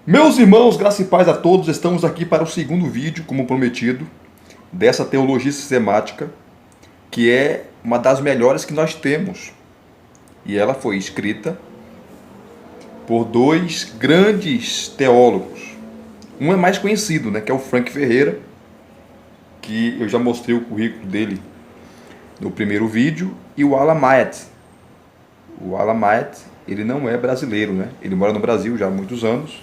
Meus irmãos, graça e paz a todos, estamos aqui para o segundo vídeo, como prometido, dessa teologia sistemática, que é uma das melhores que nós temos. E ela foi escrita por dois grandes teólogos. Um é mais conhecido, né, que é o Frank Ferreira, que eu já mostrei o currículo dele no primeiro vídeo, e o Alan Myatt. O Alan Myatt, ele não é brasileiro, né? Ele mora no Brasil já há muitos anos,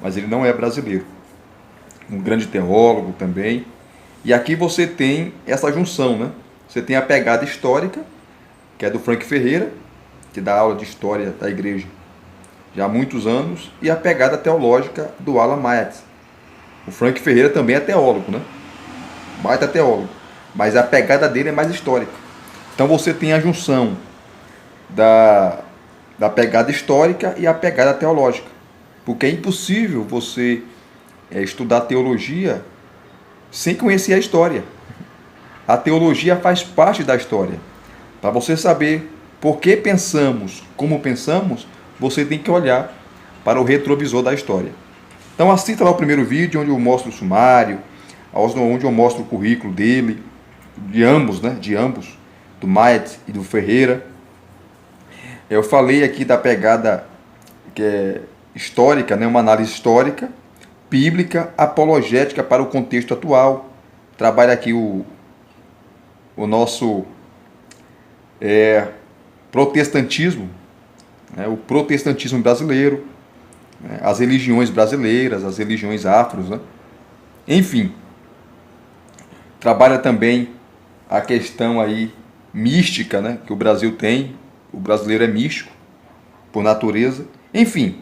mas ele não é brasileiro. Um grande teólogo também. E aqui você tem essa junção, né? Você tem a pegada histórica, que é do Frank Ferreira, que dá aula de história da igreja já há muitos anos, e a pegada teológica do Alan Myatt. O Frank Ferreira também é teólogo, né? Baita teólogo. Mas a pegada dele é mais histórica. Então você tem a junção da pegada histórica e a pegada teológica. Porque é impossível você estudar teologia sem conhecer a história. A teologia faz parte da história. Para você saber por que pensamos como pensamos, você tem que olhar para o retrovisor da história. Então assista lá o primeiro vídeo, onde eu mostro o sumário, onde eu mostro o currículo dele, de ambos, né? De ambos, do Myatt e do Ferreira. Eu falei aqui da pegada que é histórica, né? Uma análise histórica, bíblica, apologética para o contexto atual. Trabalha aqui o nosso protestantismo, né? O protestantismo brasileiro, né? As religiões brasileiras, as religiões afros, né? Enfim, trabalha também a questão aí mística, né? Que o Brasil tem. O brasileiro é místico por natureza. Enfim,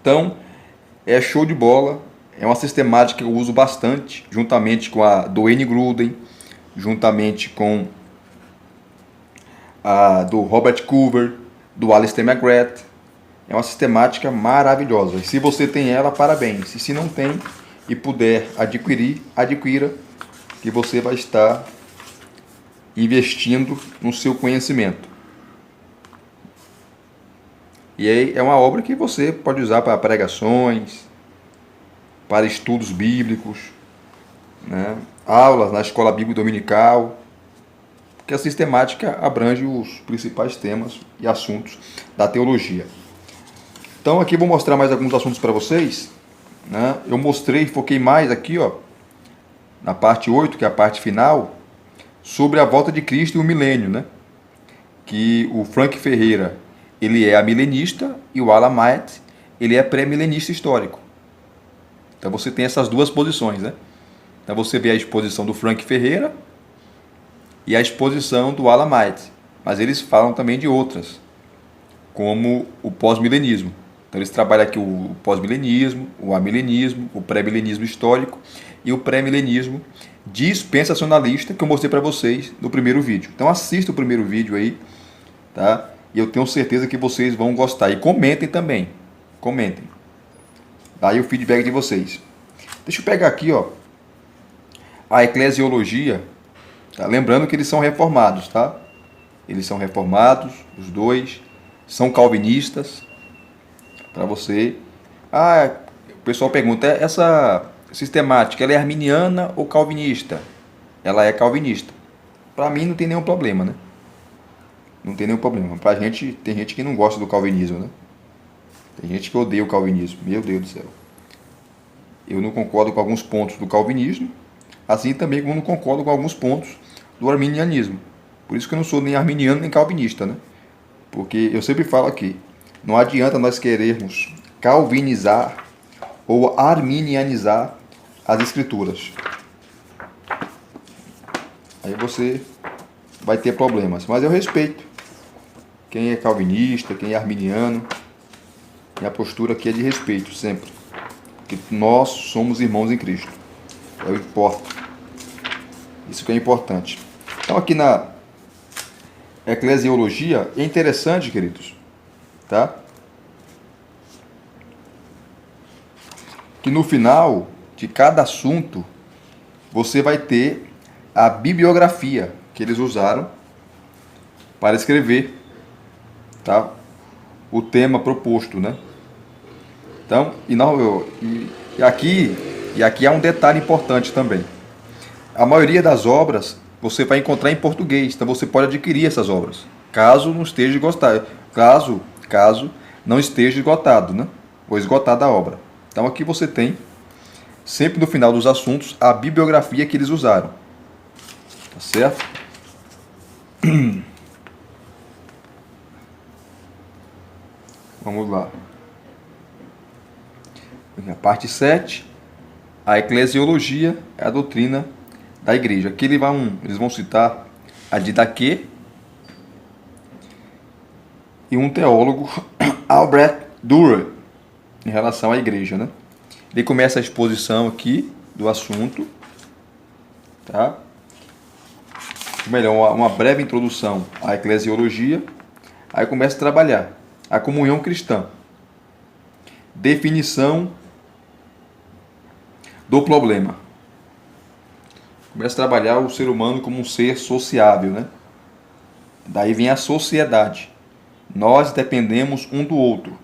então é show de bola. É uma sistemática que eu uso bastante, juntamente com a do Wayne Grudem, juntamente com a do Robert Coover, do Alistair McGrath. É uma sistemática maravilhosa. E se você tem ela, parabéns. E se não tem e puder adquirir, adquira, que você vai estar investindo no seu conhecimento. E aí é uma obra que você pode usar para pregações, para estudos bíblicos, né? Aulas na escola bíblica dominical, porque a sistemática abrange os principais temas e assuntos da teologia. Então aqui vou mostrar mais alguns assuntos para vocês, né? Eu mostrei, foquei mais aqui, ó, na parte 8, que é a parte final, sobre a volta de Cristo e o milênio, né? Que o Frank Ferreira, ele é amilenista, e o Alan Myatt, ele é pré-milenista histórico. Então você tem essas duas posições, né? Então você vê a exposição do Frank Ferreira e a exposição do Alan Myatt, mas eles falam também de outras, como o pós-milenismo. Então eles trabalham aqui o pós-milenismo, o amilenismo, o pré-milenismo histórico e o pré-milenismo dispensacionalista, que eu mostrei para vocês no primeiro vídeo. Então assista o primeiro vídeo aí, tá? E eu tenho certeza que vocês vão gostar. E comentem também. Comentem. Daí o feedback de vocês. Deixa eu pegar aqui, ó, a eclesiologia. Tá? Lembrando que eles são reformados, tá? Eles são reformados, os dois. São calvinistas. Para você. Ah, o pessoal pergunta, essa sistemática, ela é arminiana ou calvinista? Ela é calvinista. Para mim não tem nenhum problema, né? Não tem nenhum problema. Pra gente, tem gente que não gosta do calvinismo, né? Tem gente que odeia o calvinismo. Meu Deus do céu. Eu não concordo com alguns pontos do calvinismo, assim também como não concordo com alguns pontos do arminianismo. Por isso que eu não sou nem arminiano nem calvinista, né? Porque eu sempre falo aqui, não adianta nós querermos calvinizar ou arminianizar as escrituras. Aí você vai ter problemas. Mas eu respeito quem é calvinista, quem é arminiano. Minha postura aqui é de respeito, sempre. Porque nós somos irmãos em Cristo. É o que importa. Isso que é importante. Então aqui na eclesiologia, é interessante, queridos, tá? Que no final de cada assunto, você vai ter a bibliografia que eles usaram para escrever, tá? O tema proposto, né? Então, e aqui há um detalhe importante também. A maioria das obras você vai encontrar em português, então você pode adquirir essas obras, caso não esteja esgotado, caso não esteja esgotado, né? Ou esgotada a obra. Então aqui você tem, sempre no final dos assuntos, a bibliografia que eles usaram. Tá certo? Vamos lá. A parte 7, a eclesiologia é a doutrina da igreja. Aqui eles vão citar a Didaquê e um teólogo, Albrecht Dürer, em relação à igreja, né? Ele começa a exposição aqui do assunto, tá? Melhor, uma breve introdução à eclesiologia, aí começa a trabalhar a comunhão cristã, definição do problema. Começa a trabalhar o ser humano como um ser sociável, né? Daí vem a sociedade. Nós dependemos um do outro.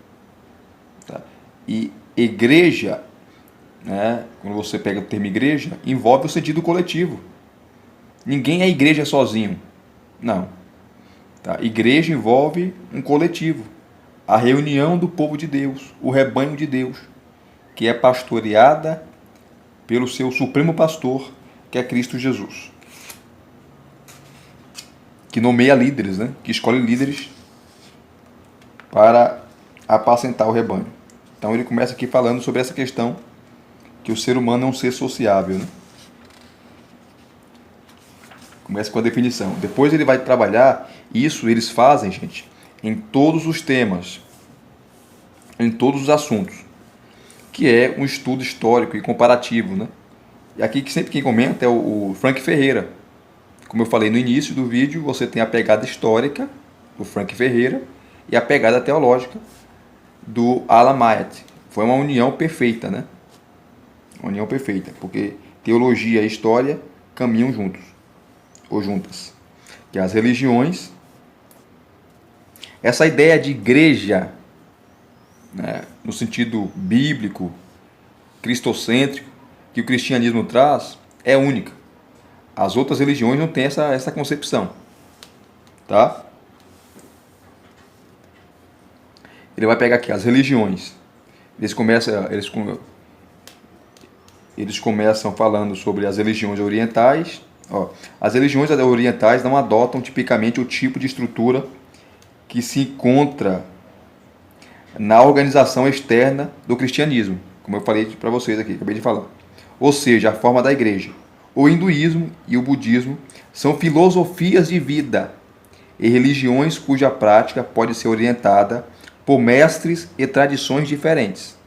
Tá? E igreja, né? Quando você pega o termo igreja, envolve o sentido coletivo. Ninguém é igreja sozinho. Não. Tá? Igreja envolve um coletivo. A reunião do povo de Deus, o rebanho de Deus, que é pastoreada pelo seu supremo pastor, que é Cristo Jesus. Que nomeia líderes, né? Que escolhe líderes para apacentar o rebanho. Então ele começa aqui falando sobre essa questão que o ser humano é um ser sociável, né? Começa com a definição. Depois ele vai trabalhar, isso eles fazem, gente, em todos os temas, em todos os assuntos, que é um estudo histórico e comparativo, né? E aqui sempre quem comenta é o Frank Ferreira. Como eu falei no início do vídeo, você tem a pegada histórica do Frank Ferreira e a pegada teológica do Alan Myatt. Foi uma união perfeita, né? Uma união perfeita, porque teologia e história caminham juntos, ou juntas. Que as religiões, essa ideia de igreja, né, no sentido bíblico, cristocêntrico, que o cristianismo traz, é única. As outras religiões não têm essa concepção. Tá? Ele vai pegar aqui as religiões. Eles começam falando sobre as religiões orientais. Ó, as religiões orientais não adotam tipicamente o tipo de estrutura que se encontra na organização externa do cristianismo, como eu falei para vocês aqui, acabei de falar. Ou seja, a forma da igreja. O hinduísmo e o budismo são filosofias de vida e religiões cuja prática pode ser orientada por mestres e tradições diferentes.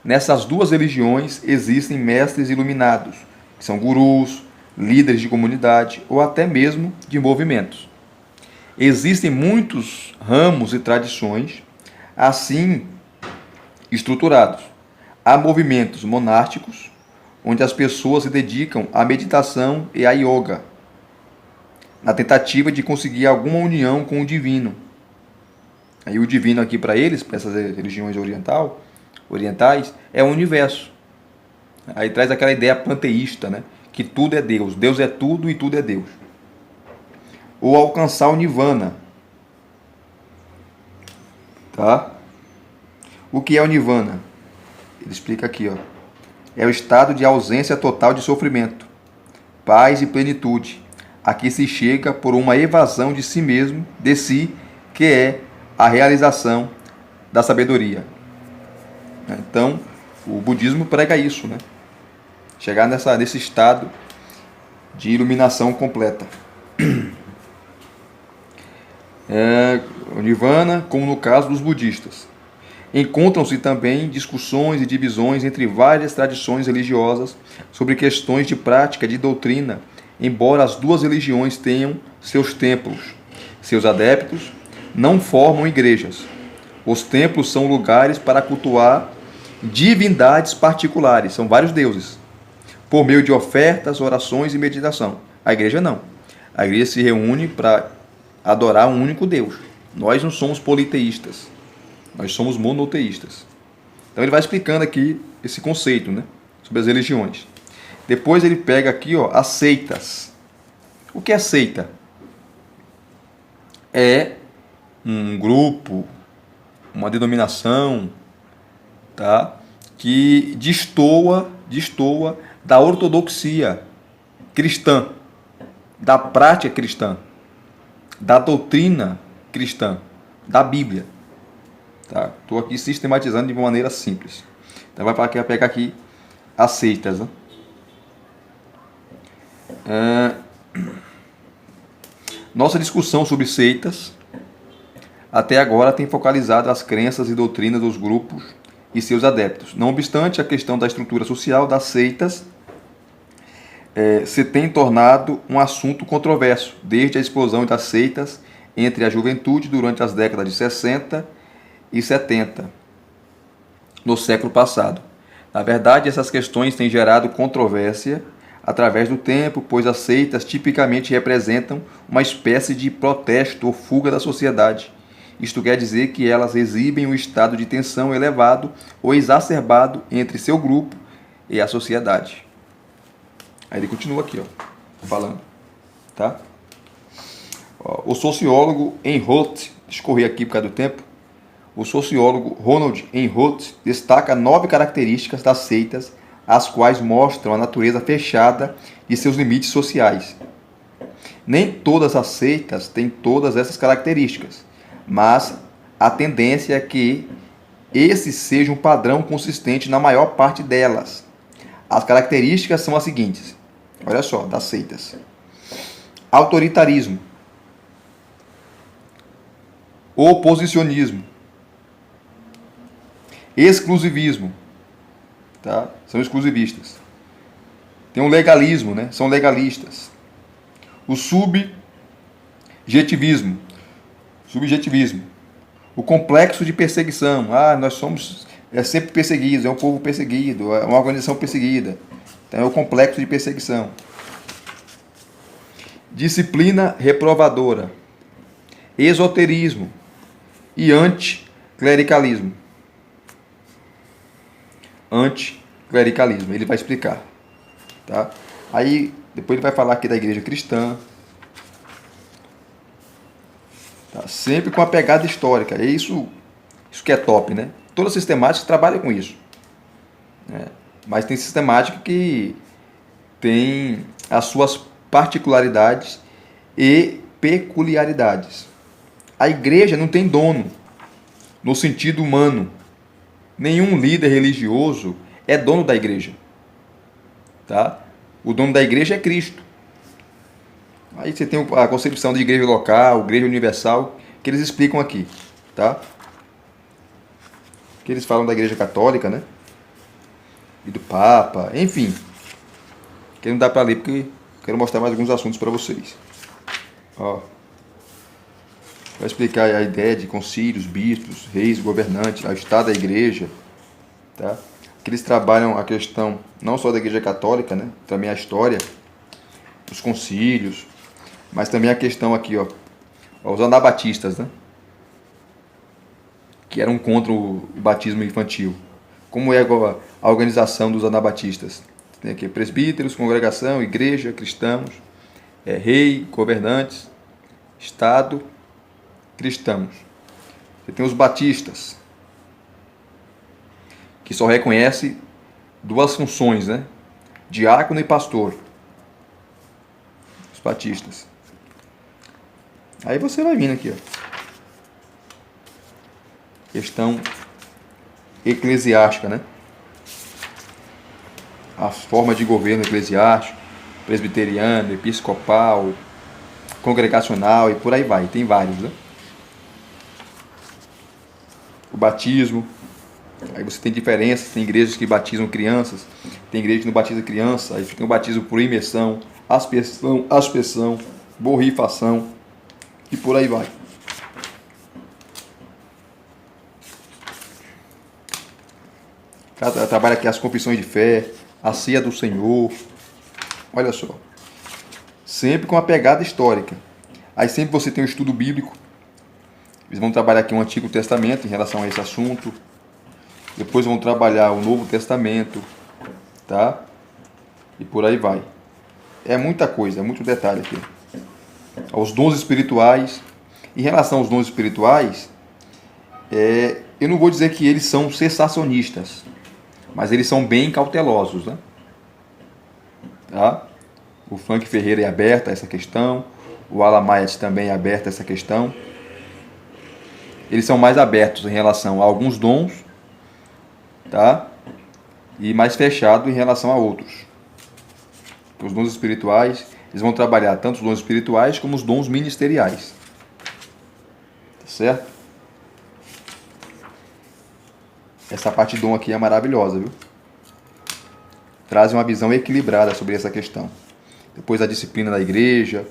Nessas duas religiões existem mestres iluminados, que são gurus, líderes de comunidade ou até mesmo de movimentos. Existem muitos ramos e tradições assim estruturados. Há movimentos monásticos, onde as pessoas se dedicam à meditação e à yoga, na tentativa de conseguir alguma união com o divino. Aí o divino aqui para eles, para essas religiões orientais, é o universo. Aí traz aquela ideia panteísta, né? Que tudo é Deus. Deus é tudo e tudo é Deus. Ou alcançar o nirvana. Tá? O que é o nirvana? Ele explica aqui, ó. É o estado de ausência total de sofrimento, paz e plenitude, a que se chega por uma evasão de si mesmo, de si, que é a realização da sabedoria. Então, o budismo prega isso, né? Chegar nesse estado de iluminação completa. O nirvana, como no caso dos budistas. Encontram-se também discussões e divisões entre várias tradições religiosas sobre questões de prática de doutrina, embora as duas religiões tenham seus templos. Seus adeptos não formam igrejas. Os templos são lugares para cultuar divindades particulares, são vários deuses, por meio de ofertas, orações e meditação. A igreja não. A igreja se reúne para adorar um único Deus. Nós não somos politeístas. Nós somos monoteístas. Então ele vai explicando aqui esse conceito, né, sobre as religiões. Depois ele pega aqui, ó, as seitas. O que é seita? É um grupo, uma denominação, tá, que destoa da ortodoxia cristã, da prática cristã, da doutrina cristã, da Bíblia. Tá? Estou aqui sistematizando de uma maneira simples. Então vai pegar aqui as seitas. Né? Nossa discussão sobre seitas até agora tem focalizado as crenças e doutrinas dos grupos e seus adeptos. Não obstante, a questão da estrutura social das seitas se tem tornado um assunto controverso, desde a explosão das seitas entre a juventude durante as décadas de 60 e 70, no século passado. Na verdade, essas questões têm gerado controvérsia através do tempo, pois as seitas tipicamente representam uma espécie de protesto ou fuga da sociedade. Isto quer dizer que elas exibem um estado de tensão elevado ou exacerbado entre seu grupo e a sociedade. Aí ele continua aqui, ó, falando, tá? Ó, o sociólogo Einroth, escorri aqui por causa do tempo, o sociólogo Ronald Einroth destaca 9 características das seitas, as quais mostram a natureza fechada de seus limites sociais. Nem todas as seitas têm todas essas características, mas a tendência é que esse seja um padrão consistente na maior parte delas. As características são as seguintes. Olha só, das seitas. Autoritarismo. Oposicionismo. Exclusivismo. Tá? São exclusivistas. Tem o legalismo, né? São legalistas. O subjetivismo. O complexo de perseguição. Nós somos sempre perseguidos, é um povo perseguido, é uma organização perseguida. Então é o complexo de perseguição. Disciplina reprovadora. Esoterismo e anticlericalismo. Anticlericalismo, ele vai explicar. Tá? Aí, depois ele vai falar aqui da igreja cristã. Tá? Sempre com a pegada histórica. É isso que é top, né? Toda sistemática trabalha com isso. Né? Mas tem sistemática que tem as suas particularidades e peculiaridades. A igreja não tem dono, no sentido humano. Nenhum líder religioso é dono da igreja. Tá? O dono da igreja é Cristo. Aí você tem a concepção de igreja local, igreja universal, que eles explicam aqui. Tá? Que eles falam da igreja católica, né? E do Papa, enfim. Que não dá para ler porque quero mostrar mais alguns assuntos para vocês. Ó. Vai explicar a ideia de concílios, bispos, reis, governantes, o estado da igreja, tá? Que eles trabalham a questão não só da igreja católica, né? Também a história, os concílios, mas também a questão aqui, ó, os anabatistas, né? Que eram contra o batismo infantil. Como é a organização dos anabatistas? Tem aqui presbíteros, congregação, igreja, cristãos, rei, governantes, estado, cristãos. Você tem os batistas, que só reconhece 2 funções, né? Diácono e pastor. Os batistas. Aí você vai vindo aqui, ó. Questão eclesiástica, né? A forma de governo eclesiástico, presbiteriano, episcopal, congregacional e por aí vai. Tem vários, né? O batismo. Aí você tem diferenças, tem igrejas que batizam crianças, tem igreja que não batiza criança, aí tem o batismo por imersão, aspersão, borrifação e por aí vai. Trabalha aqui as confissões de fé, a ceia do Senhor. Olha só. Sempre com a pegada histórica. Aí sempre você tem um estudo bíblico. Eles vão trabalhar aqui o Antigo Testamento em relação a esse assunto. Depois vão trabalhar o Novo Testamento, tá? E por aí vai. É muita coisa, é muito detalhe aqui. Os dons espirituais. Em relação aos dons espirituais, eu não vou dizer que eles são cessacionistas, mas eles são bem cautelosos, né? Tá? O Frank Ferreira é aberto a essa questão, o Alan Myatt também é aberto a essa questão. Eles são mais abertos em relação a alguns dons, tá? E mais fechados em relação a outros. Os dons espirituais, eles vão trabalhar tanto os dons espirituais como os dons ministeriais. Tá certo? Essa parte de dom aqui é maravilhosa, viu? Traz uma visão equilibrada sobre essa questão. Depois a disciplina da igreja.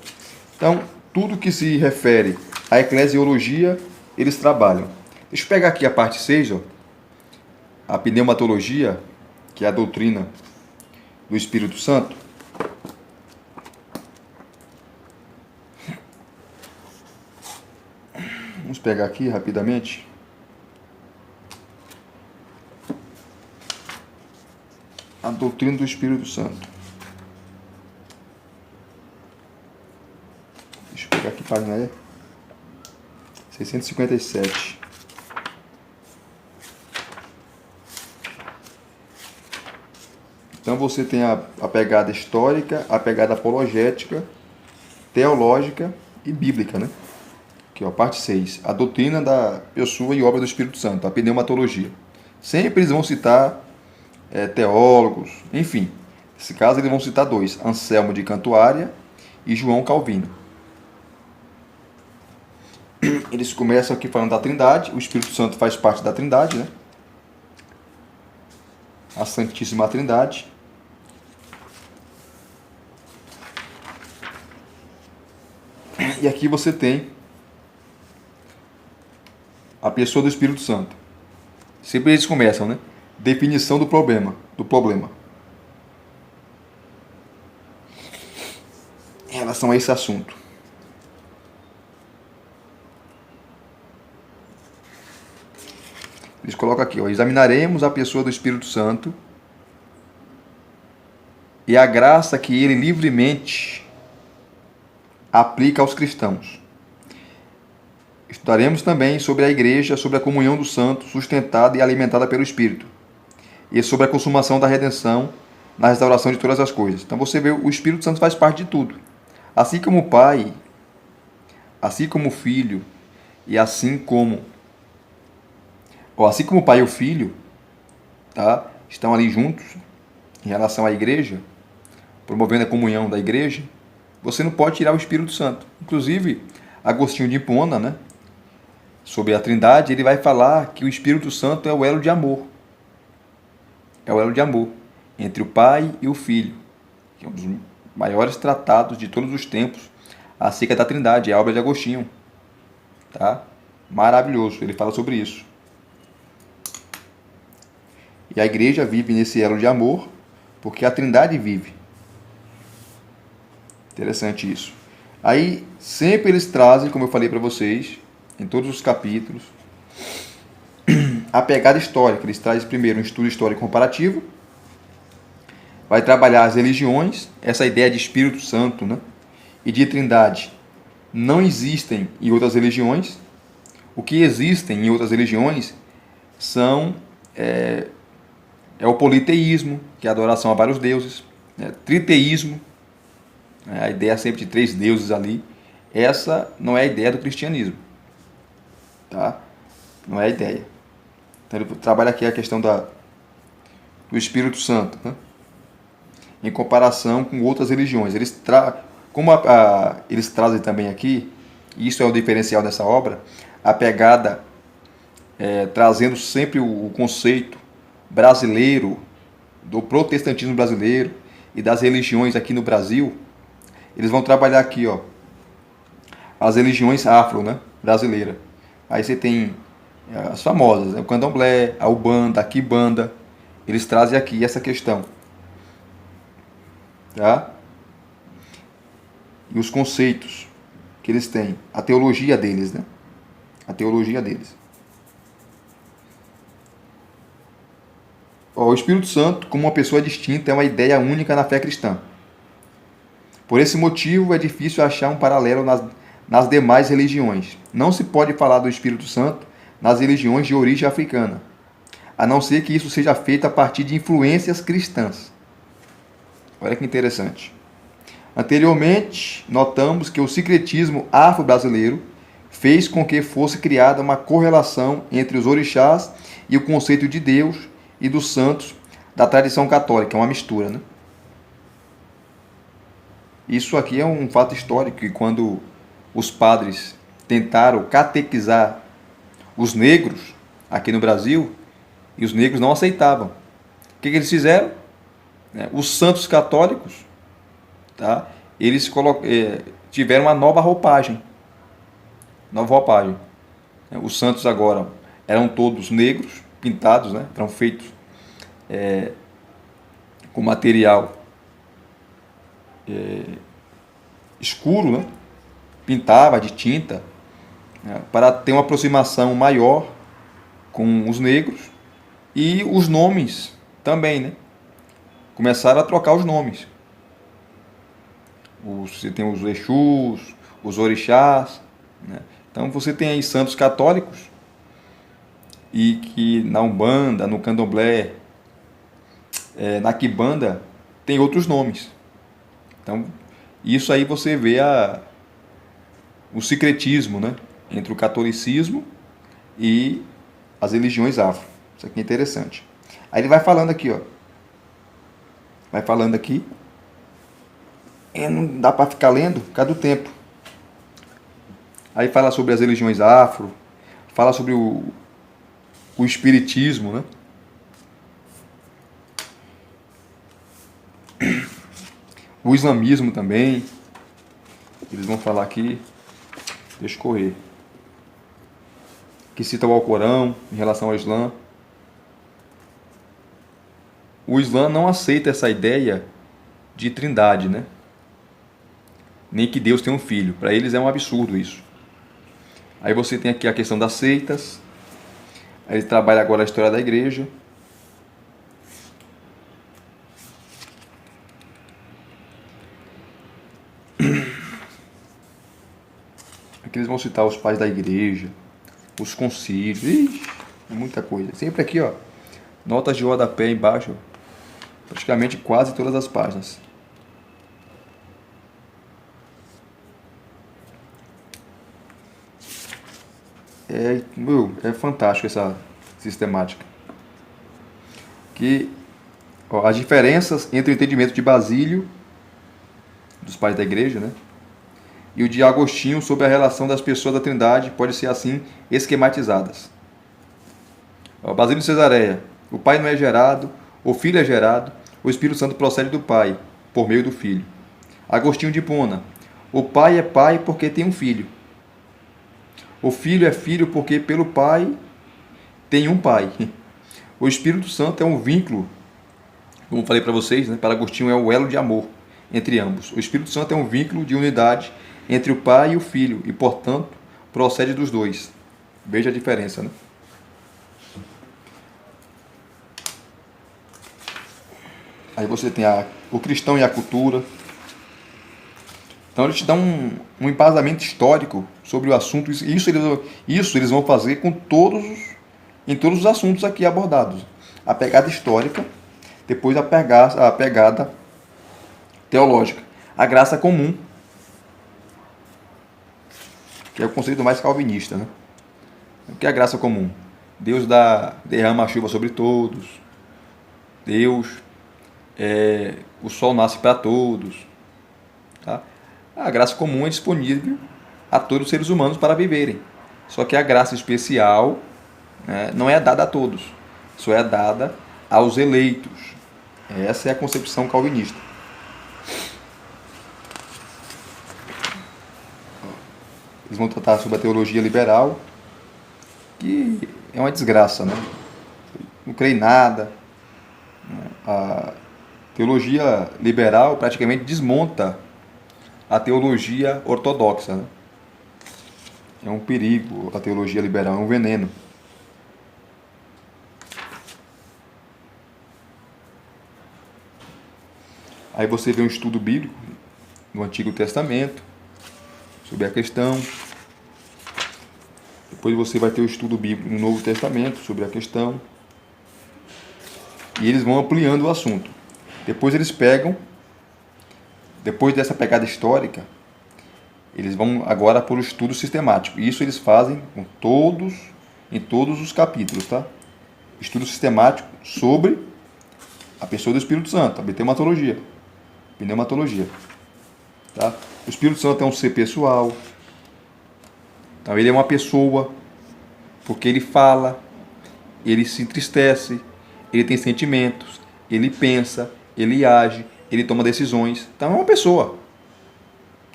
Então, tudo que se refere à eclesiologia, eles trabalham. Deixa eu pegar aqui a parte 6, ó. A pneumatologia, que é a doutrina do Espírito Santo. Vamos pegar aqui rapidamente. A doutrina do Espírito Santo. Deixa eu pegar aqui, página é 657. Então você tem a pegada histórica, a pegada apologética, teológica e bíblica, né? Aqui, ó, parte 6. A doutrina da pessoa e obra do Espírito Santo, a pneumatologia. Sempre eles vão citar teólogos, enfim. Nesse caso, eles vão citar dois: Anselmo de Cantuária e João Calvino. Eles começam aqui falando da Trindade. O Espírito Santo faz parte da Trindade, né? A Santíssima Trindade. E aqui você tem a pessoa do Espírito Santo. Sempre eles começam, né? Definição do problema. Em relação a esse assunto. Eles colocam aqui, ó, examinaremos a pessoa do Espírito Santo e a graça que ele livremente aplica aos cristãos. Estudaremos também sobre a igreja, sobre a comunhão dos santos, sustentada e alimentada pelo Espírito, e sobre a consumação da redenção na restauração de todas as coisas. Então você vê, o Espírito Santo faz parte de tudo. Assim como o Pai, assim como o Filho, e assim como o Pai e o Filho, tá, estão ali juntos em relação à igreja, promovendo a comunhão da igreja, você não pode tirar o Espírito Santo. Inclusive, Agostinho de Hipona, né, sobre a Trindade, ele vai falar que o Espírito Santo é o elo de amor. É o elo de amor entre o Pai e o Filho, que é um dos maiores tratados de todos os tempos acerca da Trindade, é a obra de Agostinho. Tá? Maravilhoso, ele fala sobre isso. E a igreja vive nesse elo de amor porque a Trindade vive. Interessante isso. Aí, sempre eles trazem, como eu falei para vocês, em todos os capítulos, a pegada histórica. Eles trazem primeiro um estudo histórico comparativo, vai trabalhar as religiões, essa ideia de Espírito Santo, né, e de Trindade não existem em outras religiões. O que existem em outras religiões são o politeísmo, que é a adoração a vários deuses, né, triteísmo, a ideia sempre de 3 deuses ali. Essa não é a ideia do cristianismo, tá? Não é a ideia. Então ele trabalha aqui a questão do Espírito Santo, né, em comparação com outras religiões. Eles eles trazem também aqui, e isso é o diferencial dessa obra, a pegada trazendo sempre o conceito brasileiro, do protestantismo brasileiro e das religiões aqui no Brasil. Eles vão trabalhar aqui, ó, as religiões afro, né, brasileira. Aí você tem as famosas, né, o candomblé, a ubanda, a quimbanda. Eles trazem aqui essa questão, tá? E os conceitos que eles têm, a teologia deles, né? A teologia deles. O Espírito Santo, como uma pessoa distinta, é uma ideia única na fé cristã. Por esse motivo, é difícil achar um paralelo nas demais religiões. Não se pode falar do Espírito Santo nas religiões de origem africana, a não ser que isso seja feito a partir de influências cristãs. Olha que interessante. Anteriormente, notamos que o sincretismo afro-brasileiro fez com que fosse criada uma correlação entre os orixás e o conceito de Deus e dos santos da tradição católica, é uma mistura, né? Isso aqui é um fato histórico, que quando os padres tentaram catequizar os negros aqui no Brasil, e os negros não aceitavam. O que eles fizeram? Os santos católicos, tá? Eles tiveram uma nova roupagem. Os santos agora eram todos negros, pintados, né? Eram feitos com material escuro, né? Pintava de tinta, né? Para ter uma aproximação maior com os negros, e os nomes também, né? Começaram a trocar os nomes. Você tem os Exus, os orixás, né? Então você tem aí santos católicos, e que na Umbanda, no Candomblé, na Quimbanda, tem outros nomes. Então, isso aí você vê o sincretismo, né, entre o catolicismo e as religiões afro. Isso aqui é interessante. Aí ele vai falando aqui, ó. Vai falando aqui. Não dá para ficar lendo por causa do tempo. Aí fala sobre as religiões afro, fala sobre o espiritismo, né? O islamismo também. Eles vão falar aqui. Deixa eu correr. Que cita o Alcorão em relação ao Islã. O Islã não aceita essa ideia de trindade, né? Nem que Deus tenha um filho. Para eles é um absurdo isso. Aí você tem aqui a questão das seitas. Aí ele trabalha agora a história da igreja. Aqui eles vão citar os pais da igreja, os concílios. Ixi, é muita coisa. Sempre aqui, ó. Notas de rodapé embaixo. Praticamente quase todas as páginas. É fantástico essa sistemática. Que as diferenças entre o entendimento de Basílio, dos pais da igreja, né, e o de Agostinho sobre a relação das pessoas da Trindade pode ser assim esquematizadas. Basílio de Cesareia: o Pai não é gerado, o Filho é gerado, o Espírito Santo procede do Pai, por meio do Filho. Agostinho de Hipona: o Pai é Pai porque tem um Filho. O Filho é Filho porque pelo Pai tem um Pai. O Espírito Santo é um vínculo, como falei para vocês, né? Para Agostinho é o elo de amor entre ambos. O Espírito Santo é um vínculo de unidade entre o Pai e o Filho e, portanto, procede dos dois. Veja a diferença, né? Aí você tem o cristão e a cultura. Então eles te dão um embasamento histórico sobre o assunto. Isso eles vão fazer em todos os assuntos aqui abordados. A pegada histórica, depois a pegada teológica. A graça comum, que é o conceito mais calvinista, né? O que é a graça comum? Deus derrama a chuva sobre todos. Deus, o sol nasce para todos. Tá? A graça comum é disponível a todos os seres humanos para viverem. Só que a graça especial, né, não é dada a todos. Só é dada aos eleitos. Essa é a concepção calvinista. Eles vão tratar sobre a teologia liberal, que é uma desgraça, né? Não creio em nada. A teologia liberal praticamente desmonta a teologia ortodoxa, né? É um perigo a teologia liberal, é um veneno. Aí você vê um estudo bíblico no Antigo Testamento sobre a questão. Depois você vai ter o estudo bíblico no Novo Testamento sobre a questão. E eles vão ampliando o assunto. Depois eles pegam, depois dessa pegada histórica, eles vão agora para o estudo sistemático. E isso eles fazem em todos os capítulos, tá? Estudo sistemático sobre a pessoa do Espírito Santo, a pneumatologia. Tá? O Espírito Santo é um ser pessoal. Então ele é uma pessoa, porque ele fala, ele se entristece, ele tem sentimentos, ele pensa, ele age, ele toma decisões. Então é uma pessoa.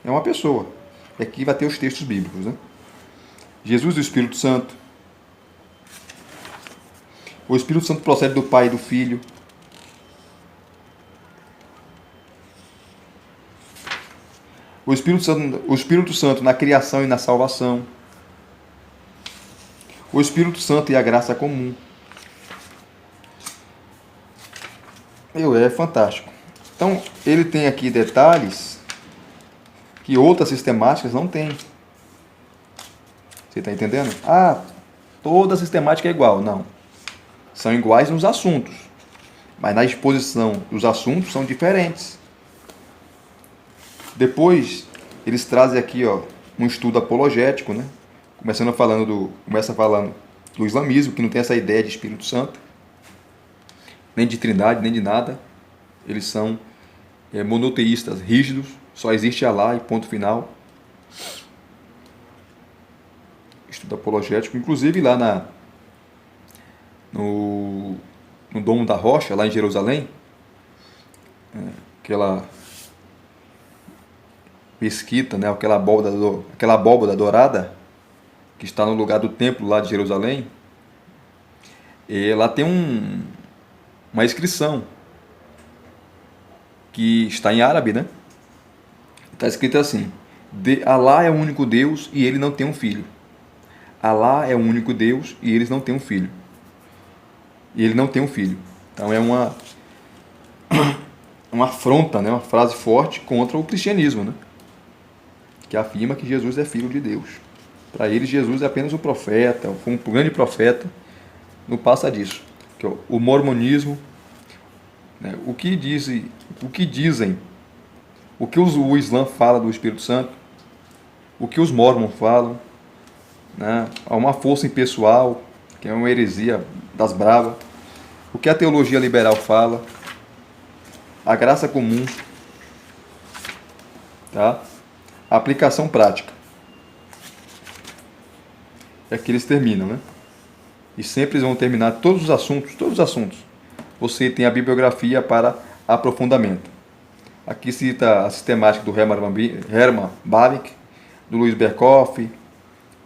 É uma pessoa. E aqui vai ter os textos bíblicos, né? Jesus e o Espírito Santo. O Espírito Santo procede do Pai e do Filho. O Espírito Santo na criação e na salvação. O Espírito Santo e a graça comum. É fantástico. Então, ele tem aqui detalhes que outras sistemáticas não têm. Você está entendendo? Toda sistemática é igual. Não. São iguais nos assuntos, mas na exposição dos assuntos são diferentes. Depois, eles trazem aqui um estudo apologético, né? Começa falando do islamismo, que não tem essa ideia de Espírito Santo, nem de trindade, nem de nada. Eles são monoteístas, rígidos, só existe Alá e ponto final. Estudo apologético, inclusive lá no Domo da Rocha, lá em Jerusalém, aquela mesquita, né, aquela abóbada dourada que está no lugar do templo lá de Jerusalém, e lá tem uma inscrição que está em árabe, né? Está escrito assim: Alá é o único Deus e ele não tem um filho. Alá é o único Deus e eles não têm um filho. E ele não tem um filho. Então é uma afronta, né? Uma frase forte contra o cristianismo, né? Que afirma que Jesus é filho de Deus. Para eles, Jesus é apenas um profeta, foi um grande profeta. Não passa disso. O mormonismo, né? O que dizem, o que o Islã fala do Espírito Santo, o que os mormons falam, né? Há uma força impessoal, que é uma heresia das bravas. O que a teologia liberal fala, a graça comum, tá? A aplicação prática. É que eles terminam, né? E sempre eles vão terminar todos os assuntos. Você tem a bibliografia para aprofundamento. Aqui cita a sistemática do Hermann Bavinck, do Luiz Berkoff,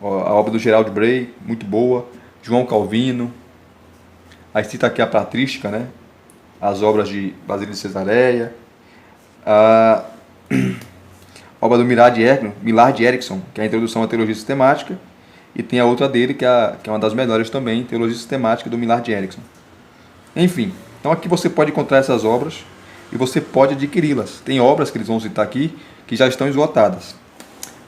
a obra do Gerald Bray, muito boa, João Calvino. Aí cita aqui a patrística, né? As obras de Basílio de Cesareia, a obra do Millard Erickson, que é a Introdução à Teologia Sistemática, e tem a outra dele, que é uma das melhores também, Teologia Sistemática, do Millard Erickson. Enfim, então aqui você pode encontrar essas obras e você pode adquiri-las. Tem obras que eles vão citar aqui que já estão esgotadas.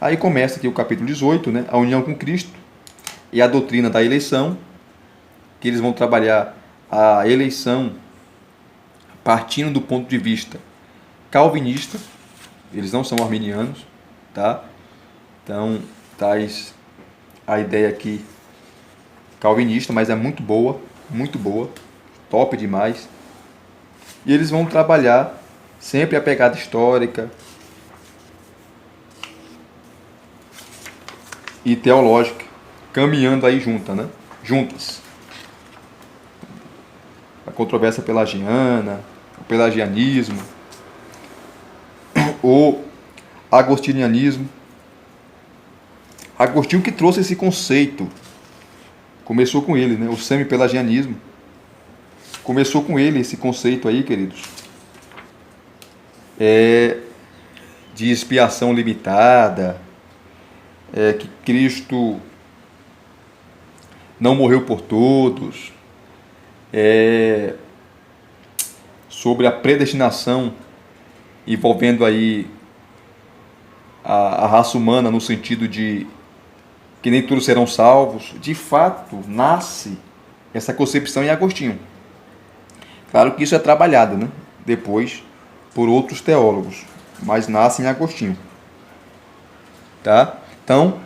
Aí começa aqui o capítulo 18, né? A união com Cristo e a doutrina da eleição, que eles vão trabalhar a eleição partindo do ponto de vista calvinista. Eles não são arminianos, tá? Então, traz a ideia aqui calvinista, mas é muito boa, top demais. E eles vão trabalhar sempre a pegada histórica e teológica, caminhando aí juntas. A controvérsia pelagiana, o pelagianismo, o agostinianismo. Agostinho que trouxe esse conceito. Começou com ele, né? O semi-pelagianismo. Começou com ele esse conceito aí, queridos. De expiação limitada. Que Cristo não morreu por todos. Sobre a predestinação envolvendo aí a raça humana no sentido de que nem todos serão salvos, de fato nasce essa concepção em Agostinho. Claro que isso é trabalhado, né, depois por outros teólogos, mas nasce em Agostinho. Tá? Então,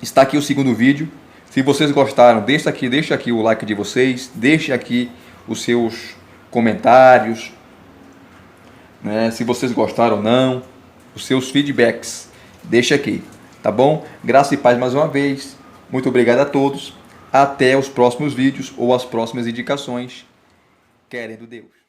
está aqui o segundo vídeo. Se vocês gostaram, deixa aqui o like de vocês, deixe aqui os seus comentários, né? Se vocês gostaram ou não, os seus feedbacks, deixa aqui, tá bom? Graça e paz mais uma vez. Muito obrigado a todos. Até os próximos vídeos ou as próximas indicações, querendo Deus.